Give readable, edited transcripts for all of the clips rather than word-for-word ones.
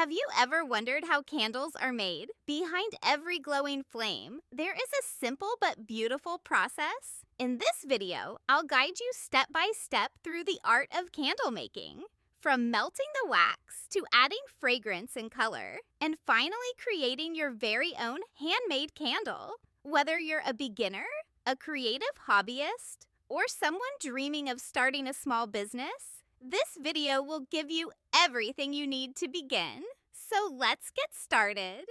Have you ever wondered how candles are made? Behind every glowing flame, there is a simple but beautiful process. In this video, I'll guide you step by step through the art of candle making. From melting the wax to adding fragrance and color, and finally creating your very own handmade candle. Whether you're a beginner, a creative hobbyist, or someone dreaming of starting a small business, this video will give you everything you need to begin. So let's get started.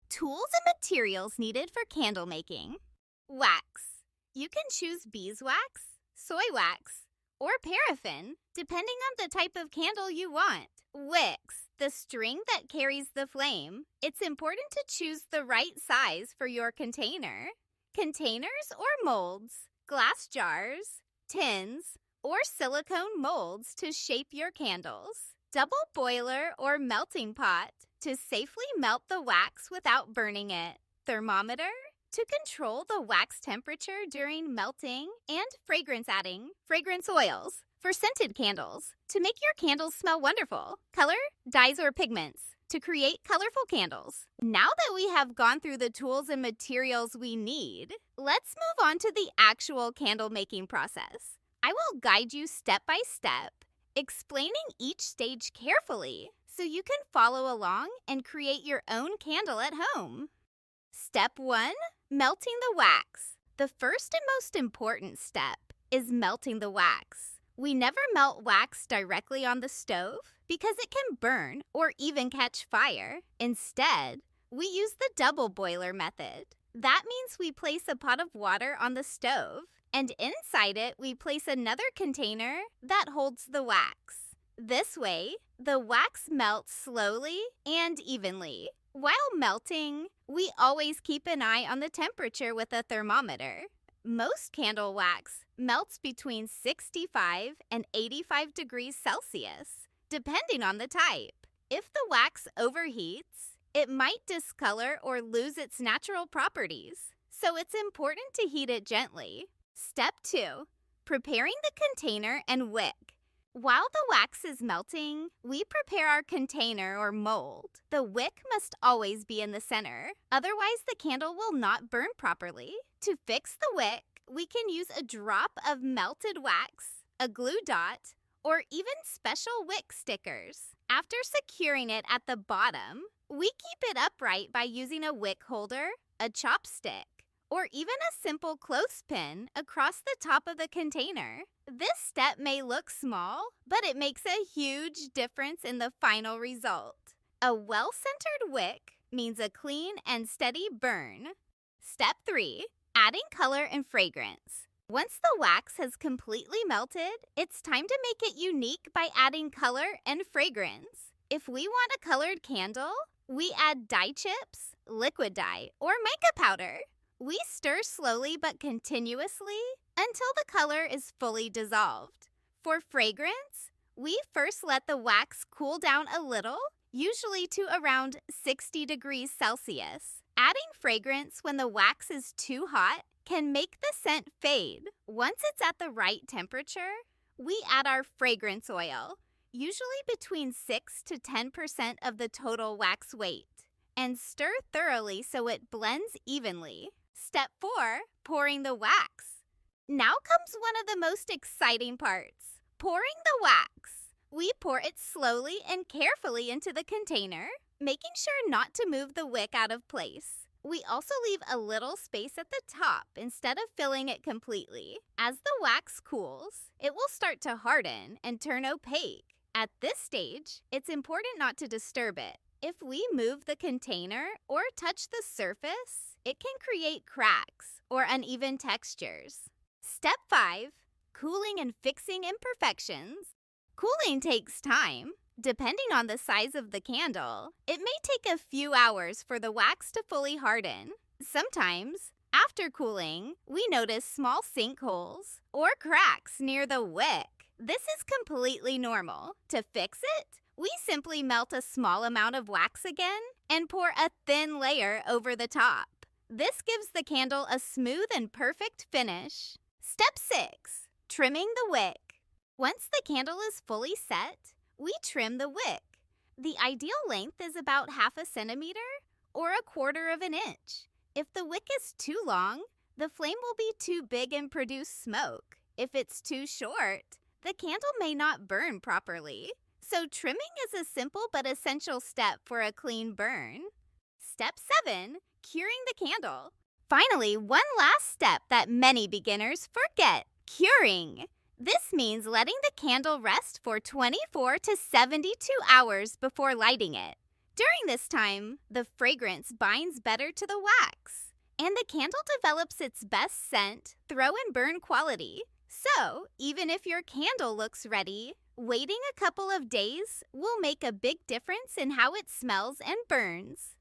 Tools and materials needed for candle making. Wax. You can choose beeswax, soy wax, or paraffin, depending on the type of candle you want. Wicks, the string that carries the flame. It's important to choose the right size for your container. Containers or molds, glass jars, tins, or silicone molds to shape your candles. Double boiler or melting pot to safely melt the wax without burning it. Thermometer to control the wax temperature during melting, and fragrance adding, fragrance oils for scented candles to make your candles smell wonderful. Color, dyes, or pigments to create colorful candles. Now that we have gone through the tools and materials we need, let's move on to the actual candle making process. I will guide you step by step, explaining each stage carefully so you can follow along and create your own candle at home. Step 1. Melting the wax. The first and most important step is melting the wax. We never melt wax directly on the stove because it can burn or even catch fire. Instead, we use the double boiler method. That means we place a pot of water on the stove, and inside it we place another container that holds the wax. This way, the wax melts slowly and evenly. While melting, we always keep an eye on the temperature with a thermometer. Most candle wax melts between 65 and 85 degrees Celsius, depending on the type. If the wax overheats, it might discolor or lose its natural properties, so it's important to heat it gently. Step 2. Preparing the container and wick. While the wax is melting, we prepare our container or mold. The wick must always be in the center, otherwise the candle will not burn properly. To fix the wick, we can use a drop of melted wax, a glue dot, or even special wick stickers. After securing it at the bottom, we keep it upright by using a wick holder, a chopstick, or even a simple clothespin across the top of the container. This step may look small, but it makes a huge difference in the final result. A well-centered wick means a clean and steady burn. Step 3. Adding color and fragrance. Once the wax has completely melted, it's time to make it unique by adding color and fragrance. If we want a colored candle, we add dye chips, liquid dye, or mica powder. We stir slowly but continuously until the color is fully dissolved. For fragrance, we first let the wax cool down a little, usually to around 60 degrees Celsius. Adding fragrance when the wax is too hot can make the scent fade. Once it's at the right temperature, we add our fragrance oil, usually between 6 to 10% of the total wax weight, and stir thoroughly so it blends evenly. Step 4. Pouring the wax. Now comes one of the most exciting parts, pouring the wax. We pour it slowly and carefully into the container, making sure not to move the wick out of place. We also leave a little space at the top instead of filling it completely. As the wax cools, it will start to harden and turn opaque. At this stage, it's important not to disturb it. If we move the container or touch the surface, it can create cracks or uneven textures. Step 5. Cooling and fixing imperfections. Cooling takes time. Depending on the size of the candle, it may take a few hours for the wax to fully harden. Sometimes, after cooling, we notice small sinkholes or cracks near the wick. This is completely normal. To fix it, we simply melt a small amount of wax again and pour a thin layer over the top. This gives the candle a smooth and perfect finish. Step 6. Trimming the wick. Once the candle is fully set, we trim the wick. The ideal length is about half a centimeter or a quarter of an inch. If the wick is too long, the flame will be too big and produce smoke. If it's too short, the candle may not burn properly. So trimming is a simple but essential step for a clean burn. Step 7. Curing the candle. Finally, one last step that many beginners forget: curing. This means letting the candle rest for 24 to 72 hours before lighting it. During this time, the fragrance binds better to the wax, and the candle develops its best scent, throw and burn quality. So, even if your candle looks ready, waiting a couple of days will make a big difference in how it smells and burns.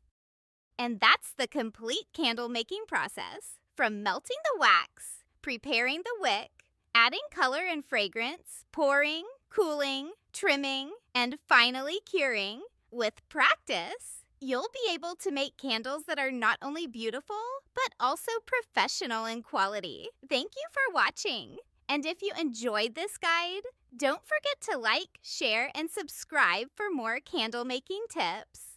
And that's the complete candle making process. From melting the wax, preparing the wick, adding color and fragrance, pouring, cooling, trimming, and finally curing. With practice, you'll be able to make candles that are not only beautiful, but also professional in quality. Thank you for watching. And if you enjoyed this guide, don't forget to like, share, and subscribe for more candle making tips.